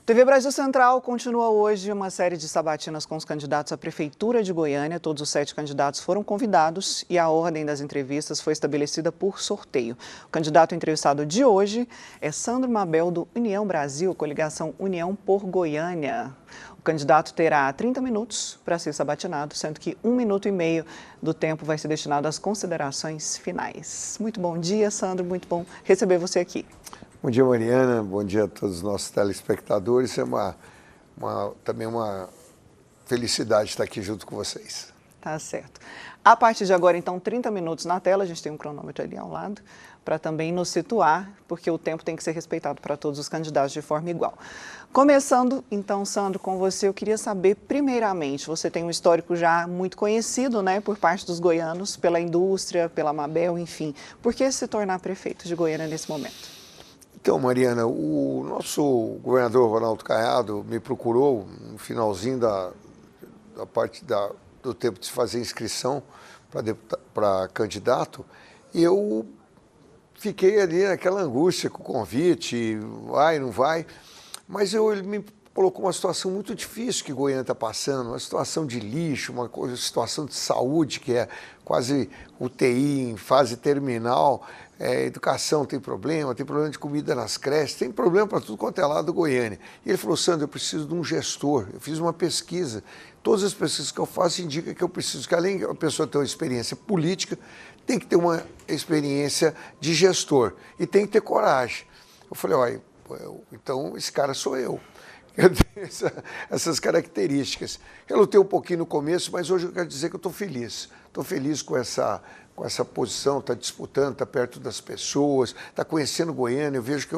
TV Brasil Central continua hoje uma série de sabatinas com os candidatos à Prefeitura de Goiânia. Todos os 7 candidatos foram convidados e a ordem das entrevistas foi estabelecida por sorteio. O candidato entrevistado de hoje é Sandro Mabel, do União Brasil, coligação União por Goiânia. O candidato terá 30 minutos para ser sabatinado, sendo que 1 minuto e meio do tempo vai ser destinado às considerações finais. Muito bom dia, Sandro, muito bom receber você aqui. Bom dia, Mariana. Bom dia a todos os nossos telespectadores. É também uma felicidade estar aqui junto com vocês. Tá certo. A partir de agora, então, 30 minutos na tela. A gente tem um cronômetro ali ao lado para também nos situar, porque o tempo tem que ser respeitado para todos os candidatos de forma igual. Começando, então, Sandro, com você, eu queria saber, primeiramente, você tem um histórico já muito conhecido, né, por parte dos goianos, pela indústria, pela Mabel, enfim. Por que se tornar prefeito de Goiânia nesse momento? Então, Mariana, o nosso governador Ronaldo Caiado me procurou no finalzinho da parte do tempo de se fazer inscrição para candidato, e eu fiquei ali naquela angústia com o convite, vai, não vai, mas ele me colocou uma situação muito difícil que Goiânia está passando, uma situação de lixo, uma situação de saúde que é quase UTI em fase terminal. Educação tem problema de comida nas creches, tem problema para tudo quanto é lado do Goiânia. E ele falou, Sandro, eu preciso de um gestor. Eu fiz uma pesquisa, todas as pesquisas que eu faço indicam que eu preciso, que além de a pessoa ter uma experiência política, tem que ter uma experiência de gestor e tem que ter coragem. Eu falei, olha, então esse cara sou eu. Eu tenho essas características. Eu lutei um pouquinho no começo, mas hoje eu quero dizer que eu estou feliz. Estou feliz com essa posição, está disputando, está perto das pessoas, está conhecendo Goiânia. Eu vejo que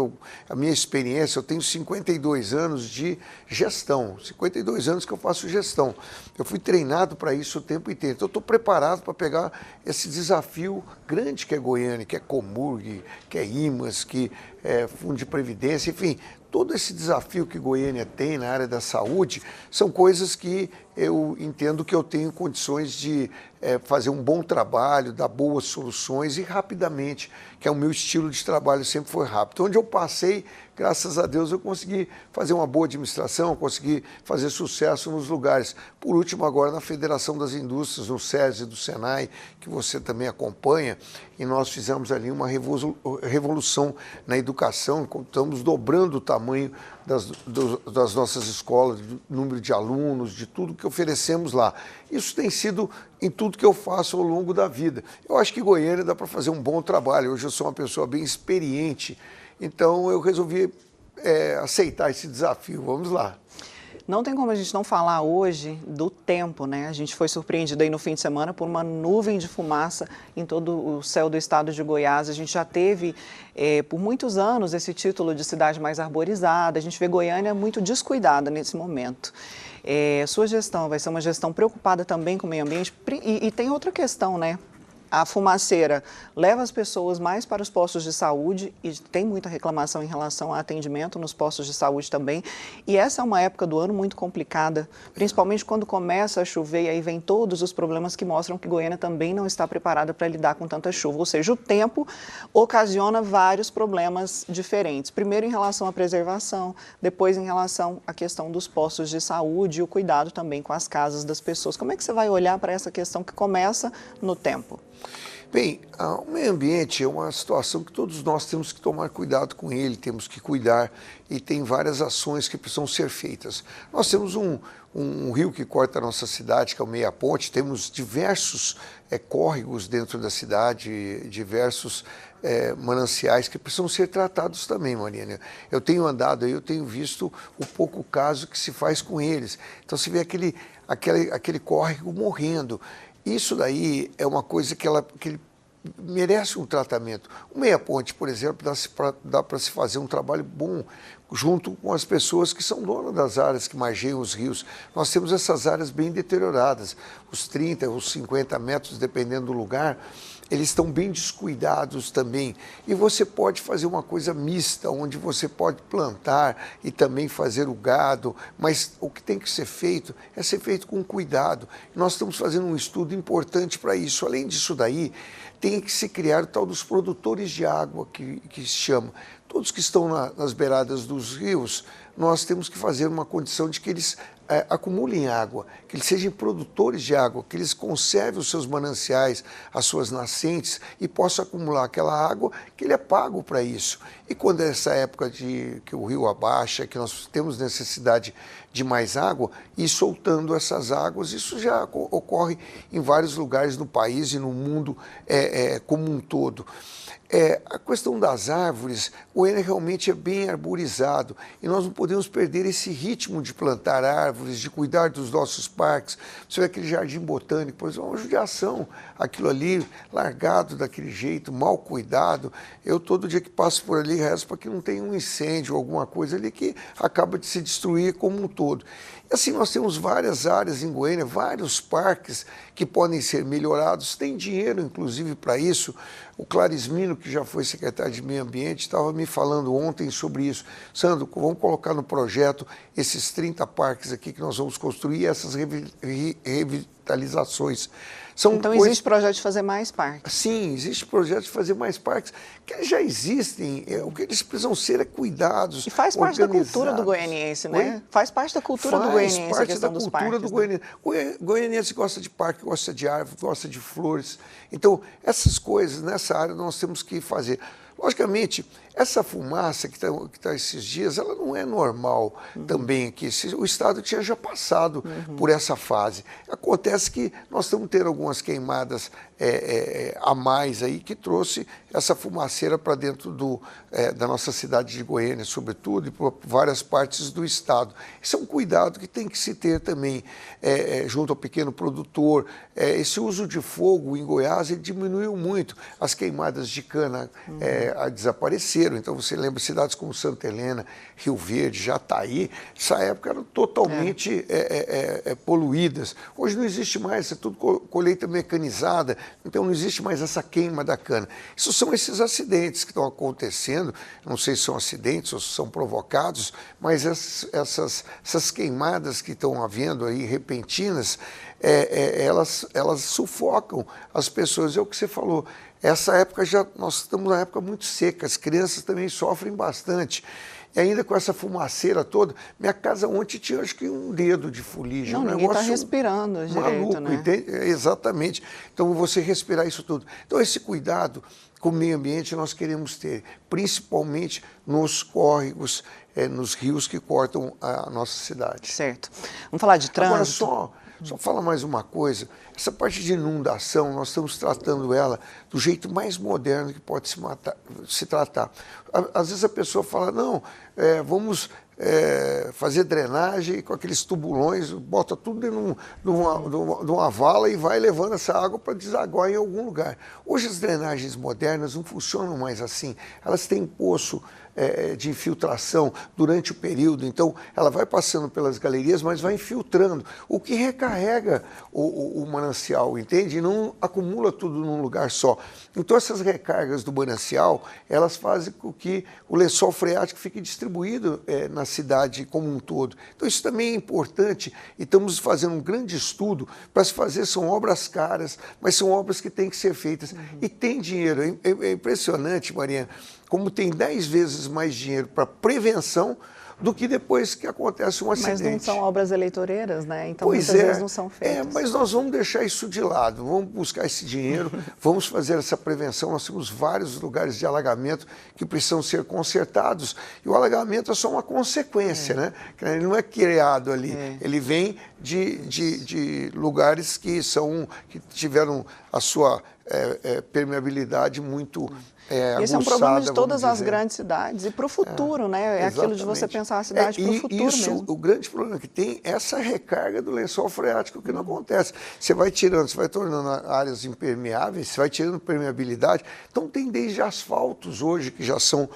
a minha experiência, eu tenho 52 anos de gestão, 52 anos que eu faço gestão. Eu fui treinado para isso o tempo inteiro. Então, eu estou preparado para pegar esse desafio grande que é Goiânia, que é Comurg, que é IMAS, que é Fundo de Previdência, enfim. Todo esse desafio que Goiânia tem na área da saúde são coisas que eu entendo que eu tenho condições de fazer um bom trabalho, dar boas soluções e rapidamente, que é o meu estilo de trabalho, sempre foi rápido. Onde eu passei, graças a Deus, eu consegui fazer uma boa administração, consegui fazer sucesso nos lugares. Por último, agora na Federação das Indústrias, no SESI e do SENAI, que você também acompanha, e nós fizemos ali uma revolução na educação, estamos dobrando o tamanho das nossas escolas, do número de alunos, de tudo que oferecemos lá. Isso tem sido em tudo que eu faço ao longo da vida. Eu acho que Goiânia dá para fazer um bom trabalho. Hoje eu sou uma pessoa bem experiente, então eu resolvi aceitar esse desafio. Vamos lá. Não tem como a gente não falar hoje do tempo, né? A gente foi surpreendido aí no fim de semana por uma nuvem de fumaça em todo o céu do estado de Goiás. A gente já teve, por muitos anos, esse título de cidade mais arborizada. A gente vê Goiânia muito descuidada nesse momento. Sua gestão vai ser uma gestão preocupada também com o meio ambiente. E tem outra questão, né? A fumaceira leva as pessoas mais para os postos de saúde e tem muita reclamação em relação a atendimento nos postos de saúde também. E essa é uma época do ano muito complicada, principalmente quando começa a chover e aí vem todos os problemas que mostram que Goiânia também não está preparada para lidar com tanta chuva. Ou seja, o tempo ocasiona vários problemas diferentes. Primeiro em relação à preservação, depois em relação à questão dos postos de saúde e o cuidado também com as casas das pessoas. Como é que você vai olhar para essa questão que começa no tempo? Bem, o meio ambiente é uma situação que todos nós temos que tomar cuidado com ele, temos que cuidar e tem várias ações que precisam ser feitas. Nós temos um rio que corta a nossa cidade, que é o Meia Ponte, temos diversos córregos dentro da cidade, diversos mananciais que precisam ser tratados também, Mariana. Eu tenho andado aí, eu tenho visto o pouco caso que se faz com eles. Então, se vê aquele córrego morrendo. Isso daí é uma coisa que ele merece um tratamento. O Meia Ponte, por exemplo, dá para se fazer um trabalho bom junto com as pessoas que são donas das áreas que margeiam os rios. Nós temos essas áreas bem deterioradas, os 30, os 50 metros, dependendo do lugar, eles estão bem descuidados também. E você pode fazer uma coisa mista, onde você pode plantar e também fazer o gado, mas o que tem que ser feito é ser feito com cuidado. Nós estamos fazendo um estudo importante para isso. Além disso daí, tem que se criar o tal dos produtores de água, que se chama. todos que estão nas beiradas dos rios, nós temos que fazer uma condição de que eles acumulem água, que eles sejam produtores de água, que eles conservem os seus mananciais, as suas nascentes e possam acumular aquela água que ele é pago para isso. E quando é essa época de que o rio abaixa, que nós temos necessidade de mais água, e soltando essas águas, isso já ocorre em vários lugares no país e no mundo como um todo. A questão das árvores, Goiânia realmente é bem arborizado e nós não podemos perder esse ritmo de plantar árvores, de cuidar dos nossos parques. Você vê aquele jardim botânico, pois é uma judiação, aquilo ali largado daquele jeito, mal cuidado. Eu todo dia que passo por ali rezo para que não tenha um incêndio ou alguma coisa ali que acaba de se destruir como um todo. E assim, nós temos várias áreas em Goiânia, vários parques que podem ser melhorados, tem dinheiro inclusive para isso. O Clarismino, que já foi secretário de Meio Ambiente, estava me falando ontem sobre isso. Sandro, vamos colocar no projeto esses 30 parques aqui que nós vamos construir, essas revitalizações. Então existe projeto de fazer mais parques? Sim, existe projeto de fazer mais parques, que eles já existem, o que eles precisam ser é cuidados. E faz parte da cultura do goianiense, né? Oi? Faz parte da cultura do goianiense a questão dos parques. Faz parte da cultura do goianiense. O goianiense gosta de parque, gosta de árvore, gosta de flores. Então, essas coisas, nessa área, nós temos que fazer. Logicamente, essa fumaça que tá esses dias, ela não é normal também aqui. O Estado tinha já passado por essa fase. Acontece que nós estamos tendo algumas queimadas a mais aí, que trouxe essa fumaceira para dentro da nossa cidade de Goiânia, sobretudo, e por várias partes do Estado. Isso é um cuidado que tem que se ter também junto ao pequeno produtor. Esse uso de fogo em Goiás ele diminuiu muito. As queimadas de cana desapareceram. Então, você lembra cidades como Santa Helena, Rio Verde, Jataí, nessa época eram totalmente poluídas. Hoje não existe mais, é tudo colheita mecanizada, então não existe mais essa queima da cana. Isso são esses acidentes que estão acontecendo, não sei se são acidentes ou se são provocados, mas essas queimadas que estão havendo aí, repentinas, elas sufocam as pessoas. É o que você falou. Essa época nós estamos numa época muito seca, as crianças também sofrem bastante. E ainda com essa fumaceira toda, minha casa ontem tinha acho que um dedo de fuligem. Não, ninguém está respirando direito, maluco, né? Entende? Exatamente. Então, você respirar isso tudo. Então, esse cuidado com o meio ambiente nós queremos ter, principalmente nos córregos, nos rios que cortam a nossa cidade. Certo. Vamos falar de trânsito? Agora, só fala mais uma coisa, essa parte de inundação, nós estamos tratando ela do jeito mais moderno que pode se tratar. Às vezes a pessoa fala, não, vamos fazer drenagem com aqueles tubulões, bota tudo dentro de uma vala e vai levando essa água para desaguar em algum lugar. Hoje as drenagens modernas não funcionam mais assim, elas têm poço de infiltração durante o período, então ela vai passando pelas galerias, mas vai infiltrando, o que recarrega o manancial, entende? E não acumula tudo num lugar só. Então essas recargas do manancial, elas fazem com que o lençol freático fique distribuído na cidade como um todo. Então isso também é importante e estamos fazendo um grande estudo para se fazer, são obras caras, mas são obras que têm que ser feitas. E tem dinheiro, é impressionante, Mariana, como tem 10 vezes mais dinheiro para prevenção do que depois que acontece um acidente. Mas não são obras eleitoreiras, né? Então muitas vezes não são feitas. Mas nós vamos deixar isso de lado, vamos buscar esse dinheiro, vamos fazer essa prevenção. Nós temos vários lugares de alagamento que precisam ser consertados e o alagamento é só uma consequência, né? Ele não é criado ali, ele vem de lugares que tiveram a sua permeabilidade muito esse é um problema de todas as grandes cidades e para o futuro, né? É aquilo de você pensar a cidade para o futuro mesmo. O grande problema que tem é essa recarga do lençol freático que não acontece. Você vai tirando, você vai tornando áreas impermeáveis, você vai tirando permeabilidade. Então tem desde asfaltos hoje que já são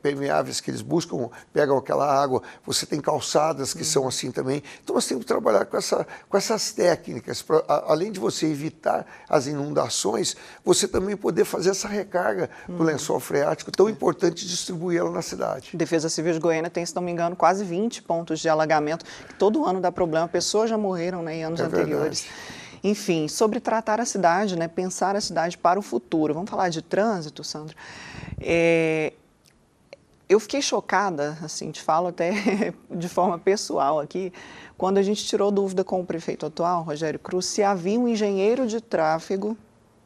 permeáveis, que eles buscam, pegam aquela água, você tem calçadas que são assim também. Então nós temos que trabalhar com essas técnicas, além de você evitar as inundações, você também poder fazer essa recarga do lençol freático, tão importante distribuir ela na cidade. Defesa Civil de Goiânia tem, se não me engano, quase 20 pontos de alagamento, que todo ano dá problema, pessoas já morreram, né, em anos anteriores. Verdade. Enfim, sobre tratar a cidade, né, pensar a cidade para o futuro. Vamos falar de trânsito, Sandro? Eu fiquei chocada, assim, te falo até de forma pessoal aqui, quando a gente tirou dúvida com o prefeito atual, Rogério Cruz, se havia um engenheiro de tráfego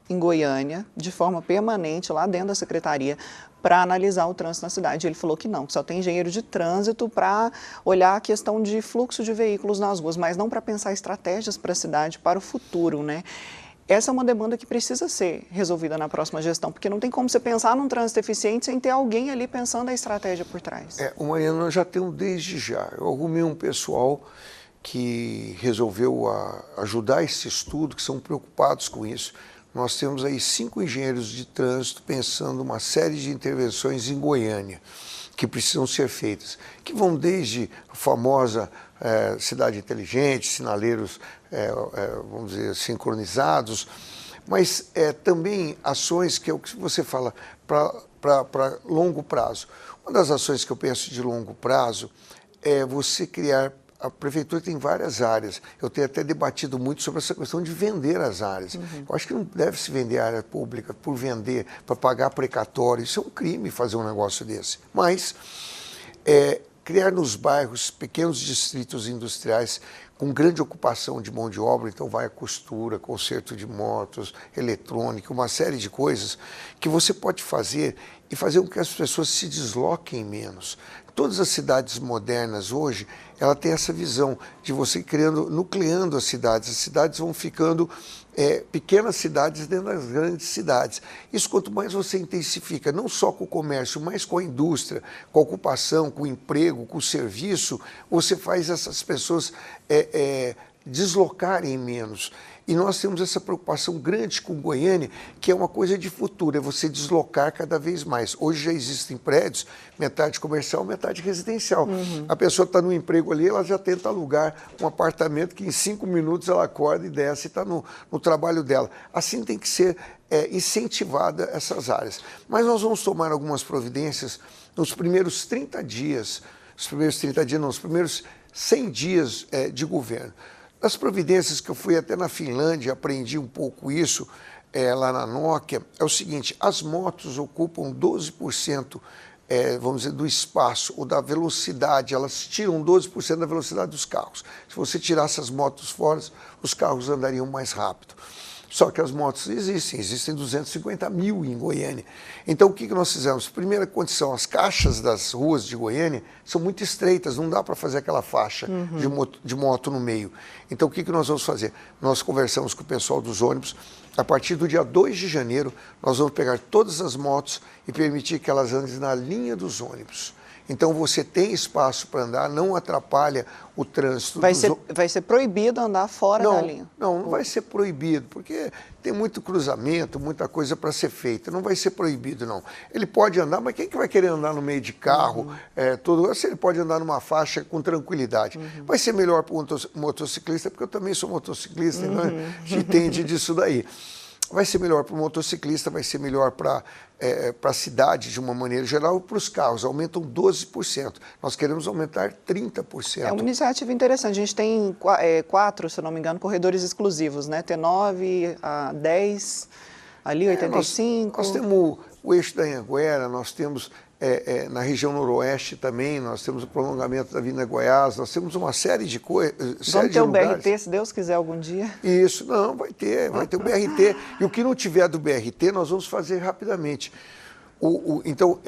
em Goiânia, de forma permanente, lá dentro da secretaria, para analisar o trânsito na cidade. Ele falou que não, que só tem engenheiro de trânsito para olhar a questão de fluxo de veículos nas ruas, mas não para pensar estratégias para a cidade, para o futuro, né? Essa é uma demanda que precisa ser resolvida na próxima gestão, porque não tem como você pensar num trânsito eficiente sem ter alguém ali pensando a estratégia por trás. Mariana, nós já temos desde já. Eu arrumei um pessoal que resolveu ajudar esse estudo, que são preocupados com isso. Nós temos aí 5 engenheiros de trânsito pensando uma série de intervenções em Goiânia que precisam ser feitas, que vão desde a famosa cidade inteligente, sinaleiros, vamos dizer, sincronizados, mas também ações que é o que você fala para longo prazo. Uma das ações que eu penso de longo prazo é você criar. A prefeitura tem várias áreas. Eu tenho até debatido muito sobre essa questão de vender as áreas. Eu acho que não deve se vender área pública por vender, para pagar precatório. Isso é um crime fazer um negócio desse. Mas criar nos bairros pequenos distritos industriais com grande ocupação de mão de obra, então vai a costura, conserto de motos, eletrônica, uma série de coisas que você pode fazer e fazer com que as pessoas se desloquem menos. Todas as cidades modernas hoje, ela tem essa visão de você nucleando as cidades vão ficando pequenas cidades dentro das grandes cidades. Isso quanto mais você intensifica, não só com o comércio, mas com a indústria, com a ocupação, com o emprego, com o serviço, você faz essas pessoas deslocarem menos. E nós temos essa preocupação grande com Goiânia, que é uma coisa de futuro, é você deslocar cada vez mais. Hoje já existem prédios, metade comercial, metade residencial. A pessoa está no emprego ali, ela já tenta alugar um apartamento que em 5 minutos ela acorda e desce e está no trabalho dela. Assim tem que ser incentivada essas áreas. Mas nós vamos tomar algumas providências nos primeiros 30 dias, nos primeiros 100 dias de governo. As providências que eu fui até na Finlândia, aprendi um pouco isso lá na Nokia, é o seguinte: as motos ocupam 12%, vamos dizer, do espaço ou da velocidade, elas tiram 12% da velocidade dos carros. Se você tirasse as motos fora, os carros andariam mais rápido. Só que as motos existem 250 mil em Goiânia. Então, o que nós fizemos? Primeira condição, as caixas das ruas de Goiânia são muito estreitas, não dá para fazer aquela faixa de moto no meio. Então, o que nós vamos fazer? Nós conversamos com o pessoal dos ônibus. A partir do dia 2 de janeiro, nós vamos pegar todas as motos e permitir que elas andem na linha dos ônibus. Então, você tem espaço para andar, não atrapalha o trânsito. Vai ser proibido andar fora da linha? Não vai ser proibido, porque tem muito cruzamento, muita coisa para ser feita. Não vai ser proibido, não. Ele pode andar, mas quem que vai querer andar no meio de carro? Ele pode andar numa faixa com tranquilidade. Vai ser melhor para o motociclista, porque eu também sou motociclista, então a gente entende disso daí. Vai ser melhor para o motociclista, vai ser melhor para a cidade de uma maneira geral e para os carros. Aumentam 12%. Nós queremos aumentar 30%. É uma iniciativa interessante. A gente tem 4, se não me engano, corredores exclusivos, né? T9, a 10, ali 85. Nós temos o eixo da Anhanguera, nós temos na região noroeste também, nós temos o prolongamento da Avenida Goiás, nós temos uma série de coisas. Vamos ter o BRT, se Deus quiser, algum dia? Isso, não, vai ter o BRT. E o que não tiver do BRT, nós vamos fazer rapidamente. Então,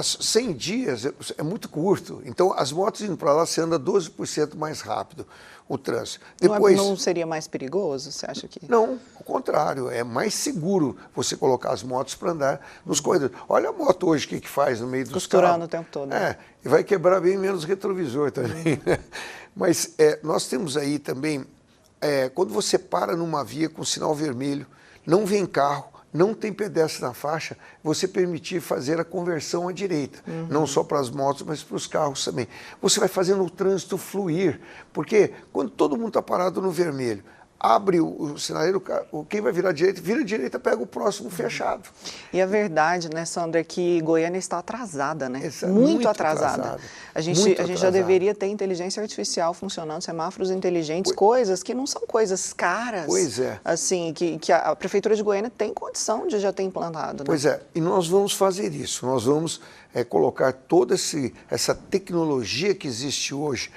100 dias é muito curto. Então, as motos indo para lá, você anda 12% mais rápido o trânsito. Depois, não seria mais perigoso, você acha que? Não, ao contrário, é mais seguro você colocar as motos para andar nos corredores. Olha a moto hoje, o que faz no meio dos carros. Costurando o tempo todo. E vai quebrar bem menos retrovisor também. Mas nós temos aí também, quando você para numa via com sinal vermelho, não vem carro, não tem pedestre na faixa, você permitir fazer a conversão à direita, não só para as motos, mas para os carros também. Você vai fazendo o trânsito fluir, porque quando todo mundo está parado no vermelho, abre o sinaleiro, quem vai virar à direita, vira à direita, pega o próximo fechado. E a verdade, né, Sandra, é que Goiânia está atrasada, né? Muito atrasada. A gente já deveria ter inteligência artificial funcionando, semáforos inteligentes, coisas que não são coisas caras. Pois é. Assim, que a Prefeitura de Goiânia tem condição de já ter implantado. Né? Pois é, e nós vamos fazer isso. Nós vamos colocar toda essa tecnologia que existe hoje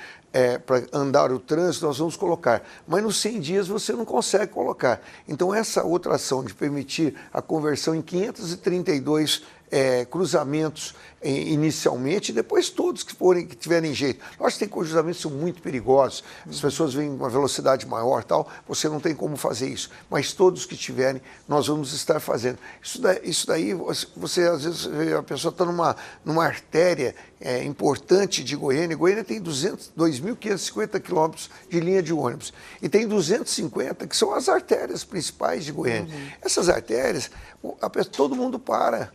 para andar o trânsito, nós vamos colocar. Mas nos 100 dias você não consegue colocar. Então, essa outra ação de permitir a conversão em 532 cruzamentos inicialmente, e depois todos que tiverem jeito. Nós tem cruzamentos que são muito perigosos, as pessoas vêm com uma velocidade maior, tal, você não tem como fazer isso, mas todos que tiverem, nós vamos estar fazendo. Isso daí você às vezes a pessoa está numa artéria importante de Goiânia. Goiânia tem 2.550 quilômetros de linha de ônibus e tem 250 que são as artérias principais de Goiânia. Essas artérias, todo mundo para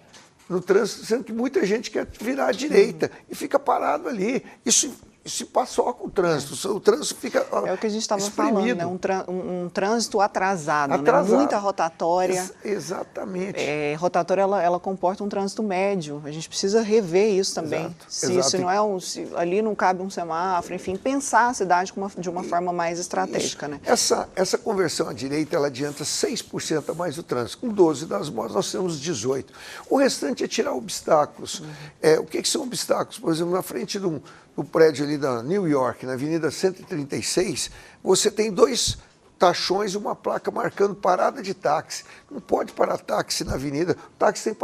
no trânsito, sendo que muita gente quer virar à direita e fica parado ali. Isso paçoca o trânsito. O trânsito fica É o que a gente estava falando, né? Um trânsito atrasado. Né? Muita rotatória. Exatamente. Rotatória, ela comporta um trânsito médio. A gente precisa rever isso também. Se não é se ali não cabe um semáforo, enfim, pensar a cidade de uma forma mais estratégica. Né? Essa conversão à direita, ela adianta 6% a mais o trânsito. Com 12 das motos, nós temos 18. O restante é tirar obstáculos. O que são obstáculos? Por exemplo, na frente do prédio ali da New York, na Avenida 136, você tem 2 tachões e uma placa marcando parada de táxi. Não pode parar táxi na avenida, o táxi tem que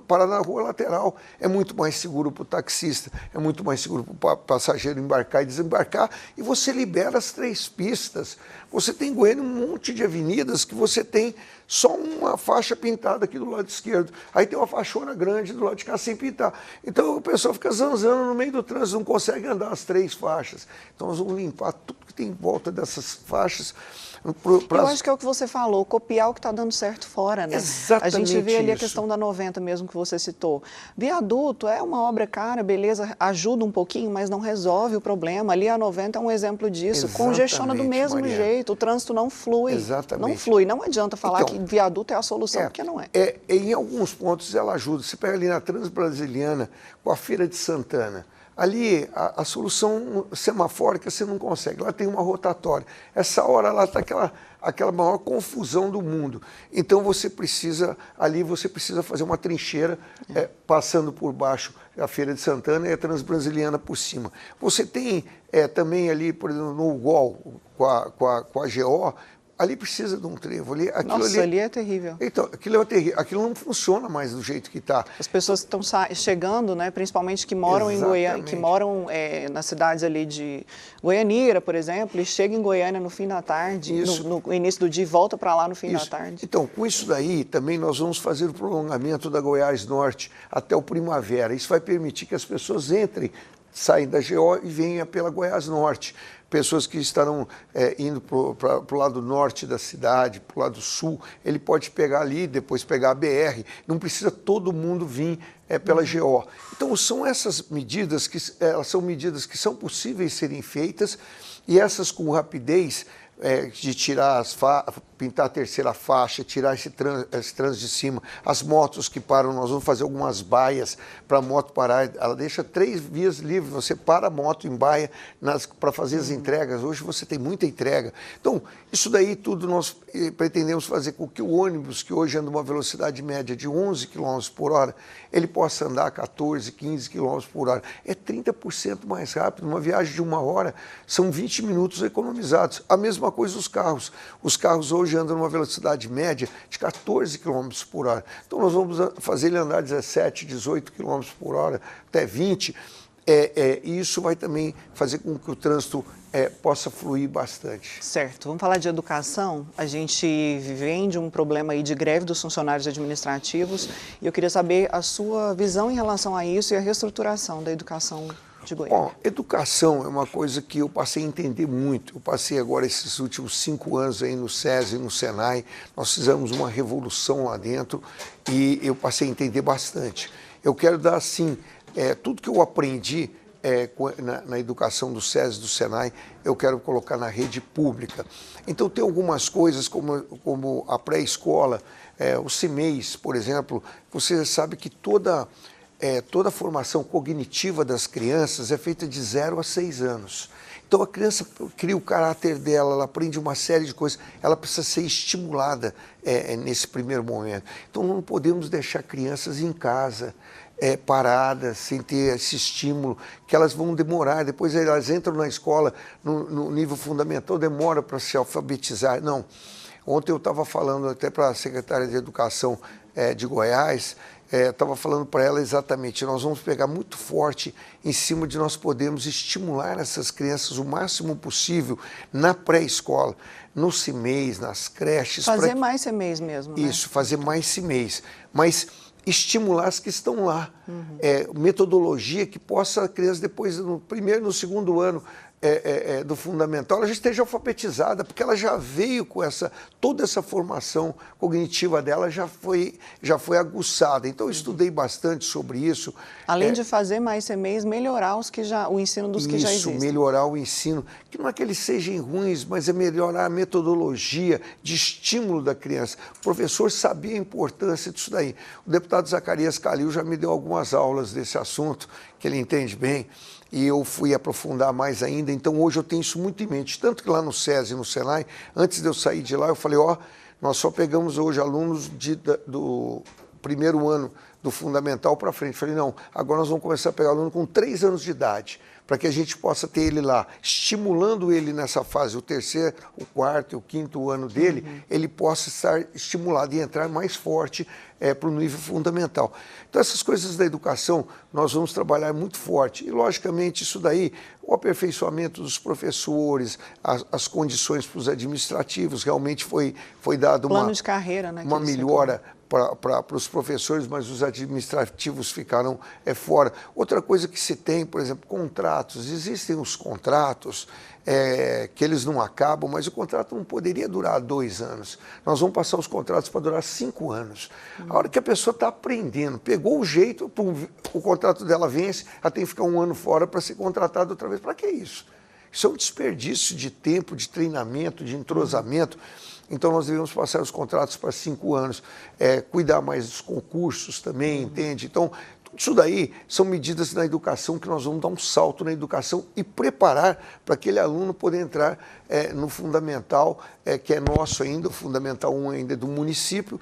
parar na rua lateral. É muito mais seguro para o taxista, é muito mais seguro para o passageiro embarcar e desembarcar, e você libera as 3 pistas. Você tem em Goiânia um monte de avenidas que você tem só uma faixa pintada aqui do lado esquerdo, aí tem uma faixona grande do lado de cá sem pintar. Então o pessoal fica zanzando no meio do trânsito, não consegue andar as 3 faixas. Então nós vamos limpar tudo que tem em volta dessas faixas. Eu acho que é o que você falou, copiar o que está dando certo fora, né? Exatamente. A gente vê ali isso. A questão da 90 mesmo que você citou. Viaduto é uma obra cara, beleza, ajuda um pouquinho, mas não resolve o problema. Ali a 90 é um exemplo disso. Exatamente, congestiona do mesmo Mariana. jeito, o trânsito não flui. Exatamente. Não flui, não adianta falar então, que viaduto é a solução, porque não é. Em alguns pontos ela ajuda. Você pega ali na Transbrasiliana, com a Feira de Santana. Ali, a solução semafórica você não consegue, lá tem uma rotatória. Essa hora lá está aquela maior confusão do mundo. Então você precisa fazer uma trincheira passando por baixo a Feira de Santana e a Transbrasiliana por cima. Você tem também ali, por exemplo, no UOL, com a GO, ali precisa de um trevo. Ali é terrível. Então, aquilo é terrível. Aquilo não funciona mais do jeito que está. As pessoas que estão chegando, né, principalmente que moram em Goiânia, que moram nas cidades ali de Goianira, por exemplo, e chegam em Goiânia no fim da tarde, no início do dia, e volta para lá no fim da tarde. Então, com isso daí, também nós vamos fazer o prolongamento da Goiás Norte até o Primavera. Isso vai permitir que as pessoas saem da GO e venham pela Goiás Norte. Pessoas que estarão indo para o lado norte da cidade, para o lado sul, ele pode pegar ali, depois pegar a BR, não precisa todo mundo vir pela GO. Então, são essas medidas que são possíveis serem feitas, e essas com rapidez, de tirar pintar a terceira faixa, tirar esse trânsito de cima, as motos que param, nós vamos fazer algumas baias para a moto parar, ela deixa 3 vias livres, você para a moto em baia para fazer as entregas, hoje você tem muita entrega. Então, isso daí tudo nós pretendemos fazer com que o ônibus, que hoje anda uma velocidade média de 11 km por hora, ele possa andar 14, 15 km por hora. É 30% mais rápido, uma viagem de 1 hora, são 20 minutos economizados. A mesma coisa os carros. Os carros hoje andam numa velocidade média de 14 km por hora. Então nós vamos fazer ele andar 17, 18 km por hora, até 20. E isso vai também fazer com que o trânsito possa fluir bastante. Certo. Vamos falar de educação. A gente vem de um problema aí de greve dos funcionários administrativos e eu queria saber a sua visão em relação a isso e a reestruturação da educação de Goiânia. Bom, educação é uma coisa que eu passei a entender muito. Eu passei agora esses últimos 5 anos aí no SESI e no SENAI. Nós fizemos uma revolução lá dentro e eu passei a entender bastante. Eu quero dar, assim, tudo que eu aprendi na educação do SESI e do SENAI, eu quero colocar na rede pública. Então, tem algumas coisas como a pré-escola, o CIMEIS, por exemplo. Você sabe que toda a formação cognitiva das crianças é feita de 0 a 6 anos. Então, a criança cria o caráter dela, ela aprende uma série de coisas, ela precisa ser estimulada nesse primeiro momento. Então, não podemos deixar crianças em casa. paradas, sem ter esse estímulo, que elas vão demorar, depois elas entram na escola, no nível fundamental, demora para se alfabetizar. Não. Ontem eu estava falando até para a secretária de Educação de Goiás, estava falando para ela exatamente, nós vamos pegar muito forte em cima de nós podermos estimular essas crianças o máximo possível na pré-escola, no CIMEIs, nas creches. Fazer mais CIMEIs mesmo, né? Isso, fazer mais CIMEIs, mas estimular as que estão lá. Metodologia que possa a criança depois, no primeiro, no segundo ano do fundamental, ela já esteja alfabetizada, porque ela já veio com toda essa formação cognitiva dela já foi aguçada. Então, eu estudei bastante sobre isso. Além de fazer mais CIMEIs, melhorar o ensino dos que já existem. Isso, melhorar o ensino, que não é que eles sejam ruins, mas é melhorar a metodologia de estímulo da criança. O professor sabia a importância disso daí. O deputado Zacarias Calil já me deu algumas aulas desse assunto, que ele entende bem, e eu fui aprofundar mais ainda. Então, hoje eu tenho isso muito em mente. Tanto que lá no SES e no Senai, antes de eu sair de lá, eu falei, nós só pegamos hoje alunos do primeiro ano do fundamental para frente. Falei, não, agora nós vamos começar a pegar aluno com 3 anos de idade, para que a gente possa ter ele lá, estimulando ele nessa fase, o terceiro, o quarto e o quinto ano dele, ele possa estar estimulado e entrar mais forte para o nível fundamental. Então, essas coisas da educação, nós vamos trabalhar muito forte. E, logicamente, isso daí, o aperfeiçoamento dos professores, as condições para os administrativos, realmente foi dado plano de carreira, né, uma melhora para os professores, mas os administrativos ficaram fora. Outra coisa que se tem, por exemplo, contratos. Existem os contratos que eles não acabam, mas o contrato não poderia durar 2 anos. Nós vamos passar os contratos para durar 5 anos. A hora que a pessoa está aprendendo, pegou o jeito, o contrato dela vence, ela tem que ficar 1 ano fora para ser contratada outra vez. Para que isso? Isso é um desperdício de tempo, de treinamento, de entrosamento. Então, nós devemos passar os contratos para 5 anos, cuidar mais dos concursos também, entende? Então, tudo isso daí são medidas na educação que nós vamos dar um salto na educação e preparar para aquele aluno poder entrar no fundamental, que é nosso ainda, o Fundamental 1 ainda é do município,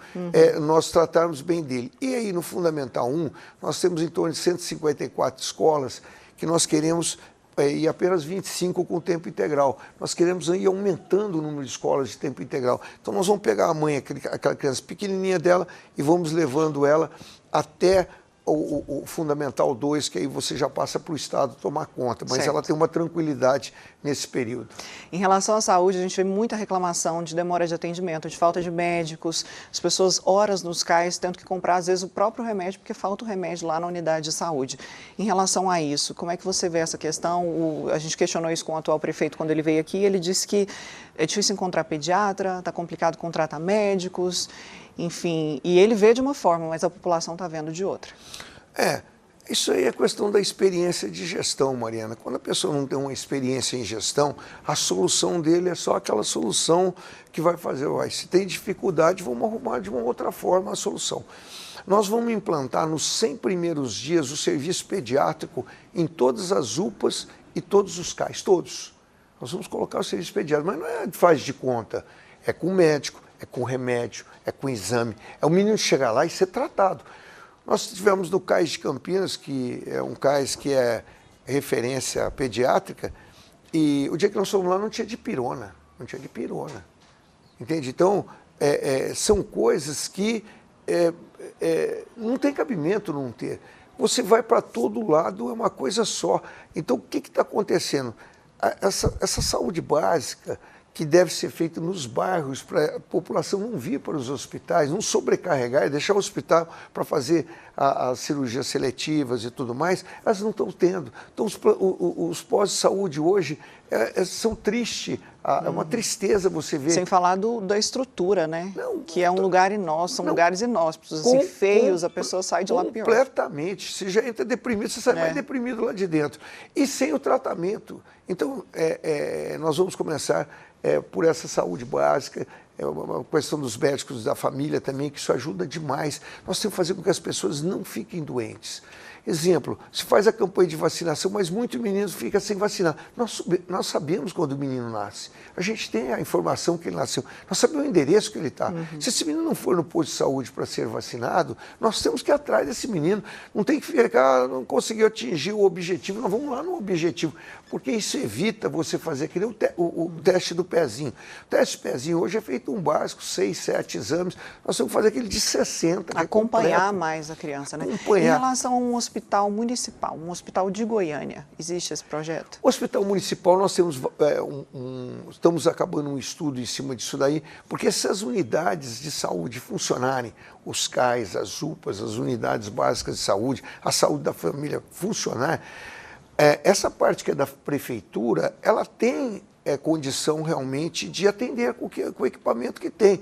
nós tratarmos bem dele. E aí, no Fundamental 1, nós temos em torno de 154 escolas que nós queremos e apenas 25 com tempo integral. Nós queremos ir aumentando o número de escolas de tempo integral. Então, nós vamos pegar a mãe, aquela criança pequenininha dela, e vamos levando ela até o Fundamental 2, que aí você já passa para o Estado tomar conta, mas ela tem uma tranquilidade nesse período. Em relação à saúde, a gente vê muita reclamação de demora de atendimento, de falta de médicos, as pessoas horas nos CAIS tendo que comprar, às vezes, o próprio remédio, porque falta o remédio lá na unidade de saúde. Em relação a isso, como é que você vê essa questão? A gente questionou isso com o atual prefeito quando ele veio aqui, ele disse que é difícil encontrar pediatra, está complicado contratar médicos, enfim, e ele vê de uma forma, mas a população está vendo de outra. Isso aí é questão da experiência de gestão, Mariana. Quando a pessoa não tem uma experiência em gestão, a solução dele é só aquela solução que vai fazer, se tem dificuldade, vamos arrumar de uma outra forma a solução. Nós vamos implantar nos 100 primeiros dias o serviço pediátrico em todas as UPAs e todos os CAIS, todos. Nós vamos colocar o serviço pediátrico, mas não faz de conta, é com médico, é com remédio, é com exame, é o menino chegar lá e ser tratado. Nós tivemos no CAIS de Campinas, que é um CAIS que é referência pediátrica, e o dia que nós fomos lá não tinha dipirona, entende? Então, são coisas que não tem cabimento não ter. Você vai para todo lado, é uma coisa só. Então, o que está acontecendo? Essa saúde básica que deve ser feita nos bairros para a população não vir para os hospitais, não sobrecarregar e deixar o hospital para fazer as cirurgias seletivas e tudo mais, elas não estão tendo. Então, os postos de saúde hoje são tristes, é uma tristeza você ver. Sem falar da estrutura, né? Não, que é um lugar inóspito, são lugares inóspitos, assim, feios, a pessoa sai de lá pior. Completamente. Você já entra deprimido, você sai mais deprimido lá de dentro. E sem o tratamento. Então, nós vamos começar por essa saúde básica, uma questão dos médicos da família também, que isso ajuda demais. Nós temos que fazer com que as pessoas não fiquem doentes. Exemplo, se faz a campanha de vacinação, mas muitos meninos ficam sem vacinar. Nós sabemos quando o menino nasce. A gente tem a informação que ele nasceu. Nós sabemos o endereço que ele está. Se esse menino não for no posto de saúde para ser vacinado, nós temos que ir atrás desse menino. Não tem que ficar, não conseguiu atingir o objetivo. Nós vamos lá no objetivo. Porque isso evita você fazer que nem o teste do pezinho. O teste do pezinho hoje é feito um básico, 6, 7 exames. Nós temos que fazer aquele de 60. Acompanhar mais a criança, né? Acompanhar. Em relação a um hospital municipal, um hospital de Goiânia, existe esse projeto? O hospital municipal, nós temos, estamos acabando um estudo em cima disso daí, porque essas unidades de saúde funcionarem, os CAIs, as UPAs, as unidades básicas de saúde, a saúde da família funcionar, essa parte que é da prefeitura, ela tem condição realmente de atender com o equipamento que tem.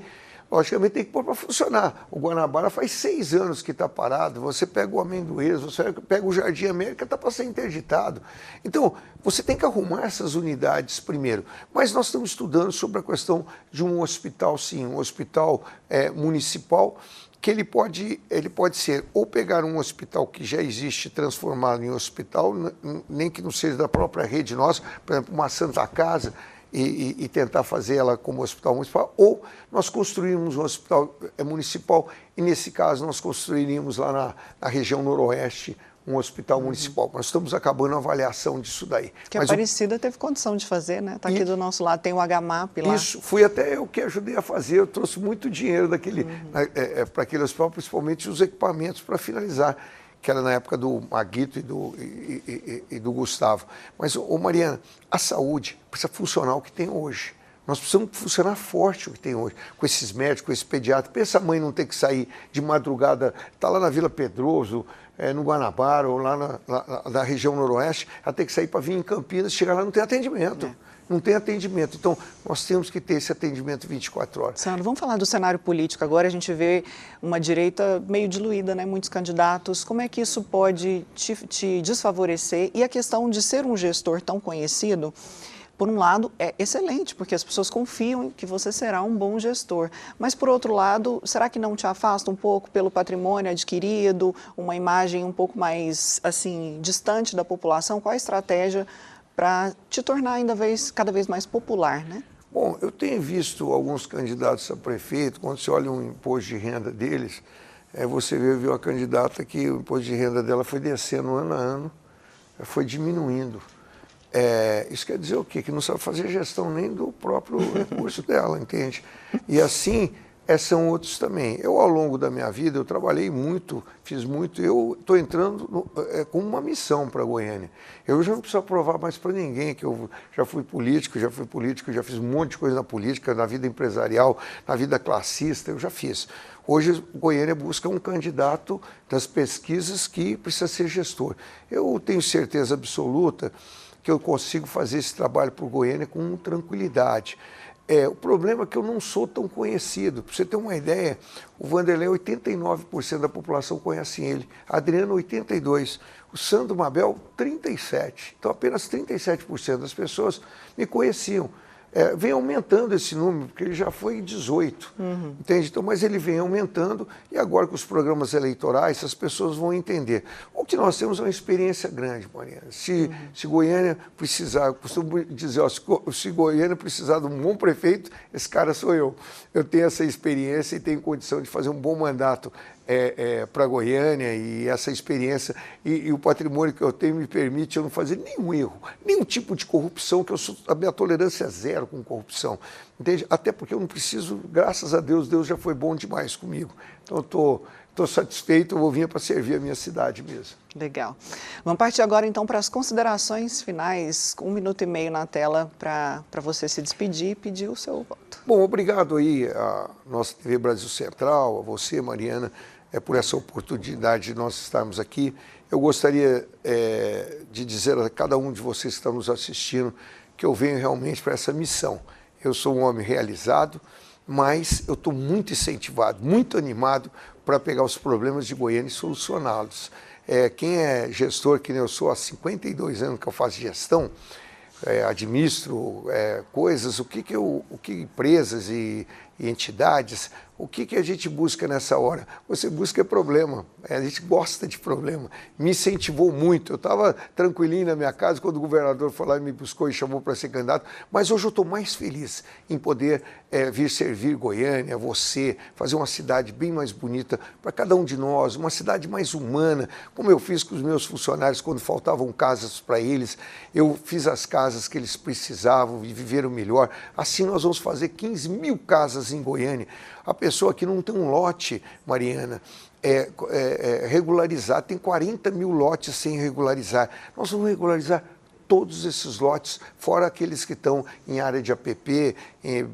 Logicamente tem que pôr para funcionar. O Guanabara faz 6 anos que está parado, você pega o Amendoeiras, você pega o Jardim América, está para ser interditado. Então, você tem que arrumar essas unidades primeiro. Mas nós estamos estudando sobre a questão de um hospital, sim, um hospital municipal, que ele pode ser ou pegar um hospital que já existe transformado em hospital, nem que não seja da própria rede nossa, por exemplo, uma Santa Casa, e tentar fazer ela como hospital municipal, ou nós construímos um hospital municipal, e nesse caso nós construiríamos lá na região noroeste um hospital municipal. Nós estamos acabando a avaliação disso daí. Que a Aparecida teve condição de fazer, né? Está aqui do nosso lado, tem o HMAP lá. Isso, fui até eu que ajudei a fazer, eu trouxe muito dinheiro para aquele hospital, principalmente os equipamentos para finalizar, que era na época do Maguito e do Gustavo. Mas, Mariana, a saúde precisa funcionar o que tem hoje. Nós precisamos funcionar forte o que tem hoje, com esses médicos, com esse pediatra. Pensa a mãe não ter que sair de madrugada, está lá na Vila Pedroso, no Guanabara, ou lá na região noroeste, ela tem que sair para vir em Campinas, chegar lá não tem atendimento. Não tem atendimento. Então, nós temos que ter esse atendimento 24 horas. Sandro, vamos falar do cenário político agora. A gente vê uma direita meio diluída, né? Muitos candidatos. Como é que isso pode te desfavorecer? E a questão de ser um gestor tão conhecido, por um lado, é excelente, porque as pessoas confiam que você será um bom gestor. Mas, por outro lado, será que não te afasta um pouco pelo patrimônio adquirido, uma imagem um pouco mais, assim, distante da população? Qual a estratégia para te tornar cada vez mais popular, né? Bom, eu tenho visto alguns candidatos a prefeito, quando você olha o imposto de renda deles, você vê uma candidata que o imposto de renda dela foi descendo ano a ano, foi diminuindo. Isso quer dizer o quê? Que não sabe fazer gestão nem do próprio recurso dela, entende? E assim, são outros também. Eu, ao longo da minha vida, eu trabalhei muito, fiz muito, eu estou entrando com uma missão para Goiânia. Eu já não preciso provar mais para ninguém que eu já fui político, já fiz um monte de coisa na política, na vida empresarial, na vida classista, eu já fiz. Hoje, Goiânia busca um candidato das pesquisas que precisa ser gestor. Eu tenho certeza absoluta que eu consigo fazer esse trabalho para o Goiânia com tranquilidade. O problema é que eu não sou tão conhecido. Para você ter uma ideia, o Vanderlei, 89% da população conhece ele. Adriano, 82%. O Sandro Mabel, 37%. Então, apenas 37% das pessoas me conheciam. Vem aumentando esse número, porque ele já foi 18%. Entende? Então, mas ele vem aumentando e agora com os programas eleitorais, as pessoas vão entender. O que nós temos é uma experiência grande, Mariana. Se Goiânia precisar, eu costumo dizer, se Goiânia precisar de um bom prefeito, esse cara sou eu. Eu tenho essa experiência e tenho condição de fazer um bom mandato para Goiânia, e essa experiência e o patrimônio que eu tenho me permite eu não fazer nenhum erro, nenhum tipo de corrupção, que a minha tolerância é zero com corrupção, entende? Até porque eu não preciso, graças a Deus, Deus já foi bom demais comigo. Então eu estou satisfeito, eu vou vir para servir a minha cidade mesmo. Legal. Vamos partir agora então para as considerações finais, 1 minuto e meio na tela para você se despedir e pedir o seu voto. Bom, obrigado aí a nossa TV Brasil Central, a você, Mariana, por essa oportunidade de nós estarmos aqui. Eu gostaria de dizer a cada um de vocês que estão nos assistindo que eu venho realmente para essa missão. Eu sou um homem realizado, mas eu estou muito incentivado, muito animado para pegar os problemas de Goiânia e solucioná-los. Quem é gestor, que nem eu sou, há 52 anos que eu faço gestão, administro coisas, o que empresas e entidades, O que a gente busca nessa hora? Você busca problema, a gente gosta de problema. Me incentivou muito. Eu estava tranquilinho na minha casa quando o governador foi lá e me buscou e chamou para ser candidato, mas hoje eu estou mais feliz em poder vir servir Goiânia, você, fazer uma cidade bem mais bonita para cada um de nós, uma cidade mais humana, como eu fiz com os meus funcionários quando faltavam casas para eles, eu fiz as casas que eles precisavam e viveram melhor. Assim nós vamos fazer 15 mil casas em Goiânia. A pessoa que não tem um lote, Mariana, regularizar, tem 40 mil lotes sem regularizar. Nós vamos regularizar todos esses lotes, fora aqueles que estão em área de APP,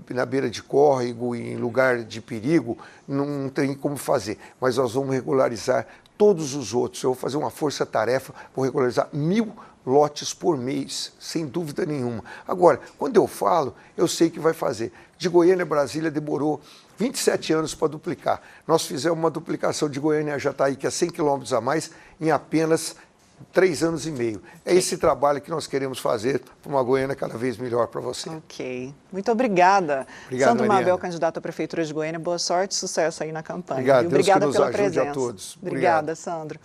na beira de córrego, em lugar de perigo, não tem como fazer. Mas nós vamos regularizar todos os outros. Eu vou fazer uma força-tarefa, vou regularizar 1000 lotes por mês, sem dúvida nenhuma. Agora, quando eu falo, eu sei que vai fazer. De Goiânia a Brasília demorou 27 anos para duplicar. Nós fizemos uma duplicação de Goiânia a Jataí, que é 100 quilômetros a mais, em apenas 3 anos e meio. É esse trabalho que nós queremos fazer para uma Goiânia cada vez melhor para você. Ok. Muito obrigada. Obrigado, Sandro Mariana. Mabel, candidato à Prefeitura de Goiânia. Boa sorte e sucesso aí na campanha. Obrigado. Obrigada Deus que nos pela ajude presença. a todos. Obrigada, Sandro.